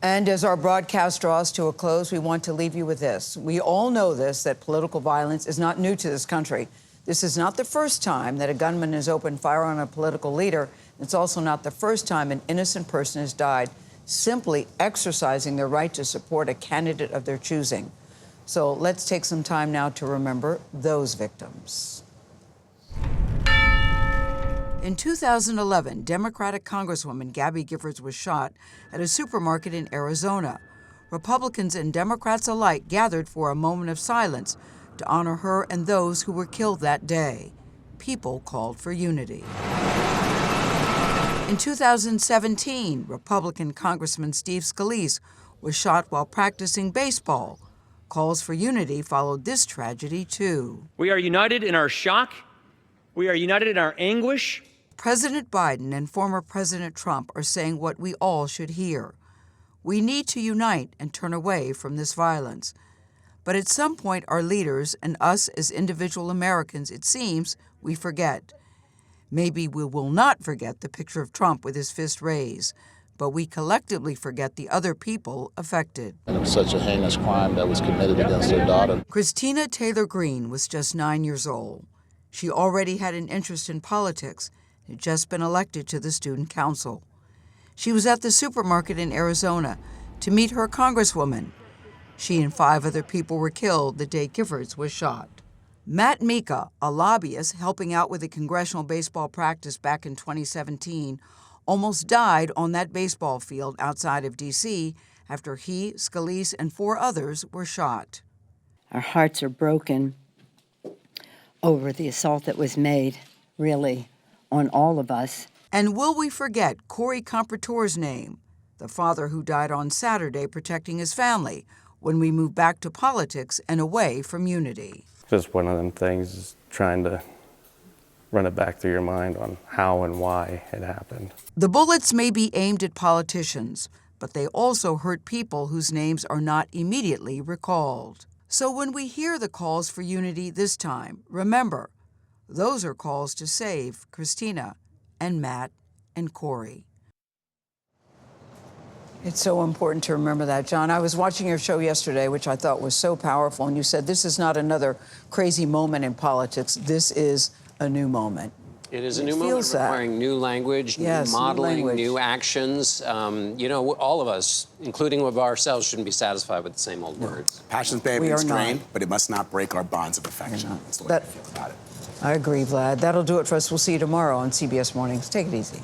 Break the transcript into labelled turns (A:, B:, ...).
A: And as our broadcast draws to a close, we want to leave you with this. We all know this, that political violence is not new to this country. This is not the first time that a gunman has opened fire on a political leader. It's also not the first time an innocent person has died simply exercising their right to support a candidate of their choosing. So let's take some time now to remember those victims. In 2011, Democratic Congresswoman Gabby Giffords was shot at a supermarket in Arizona. Republicans and Democrats alike gathered for a moment of silence to honor her and those who were killed that day. People called for unity. In 2017, Republican Congressman Steve Scalise was shot while practicing baseball. Calls for unity followed this tragedy, too.
B: We are united in our shock. We are united in our anguish.
A: President Biden and former President Trump are saying what we all should hear. We need to unite and turn away from this violence. But at some point, our leaders and us as individual Americans, it seems, we forget. Maybe we will not forget the picture of Trump with his fist raised, but we collectively forget the other people affected.
C: And it was such a heinous crime that was committed against their daughter.
A: Christina Taylor Greene was just 9 years old. She already had an interest in politics and had just been elected to the Student Council. She was at the supermarket in Arizona to meet her congresswoman. She and 5 other people were killed the day Giffords was shot. Matt Mika, a lobbyist helping out with a congressional baseball practice back in 2017, almost died on that baseball field outside of D.C. after he, Scalise, and 4 others were shot.
D: Our hearts are broken over the assault that was made, really, on all of us.
A: And will we forget Corey Compertore's name, the father who died on Saturday protecting his family, when we move back to politics and away from unity?
E: Just one of them things, is trying to run it back through your mind on how and why it happened.
A: The bullets may be aimed at politicians, but they also hurt people whose names are not immediately recalled. So when we hear the calls for unity this time, remember, those are calls to save Christina and Matt and Corey. It's so important to remember that, John. I was watching your show yesterday, which I thought was so powerful, and you said this is not another crazy moment in politics. This is a new moment.
F: It is a new moment requiring new language, new modeling, new actions. You know, all of us, including of ourselves, shouldn't be satisfied with the same old words.
G: Passions may have been strained, but it must not break our bonds of affection. That's the way I feel about it.
A: I agree, Vlad. That'll do it for us. We'll see you tomorrow on CBS Mornings. Take it easy.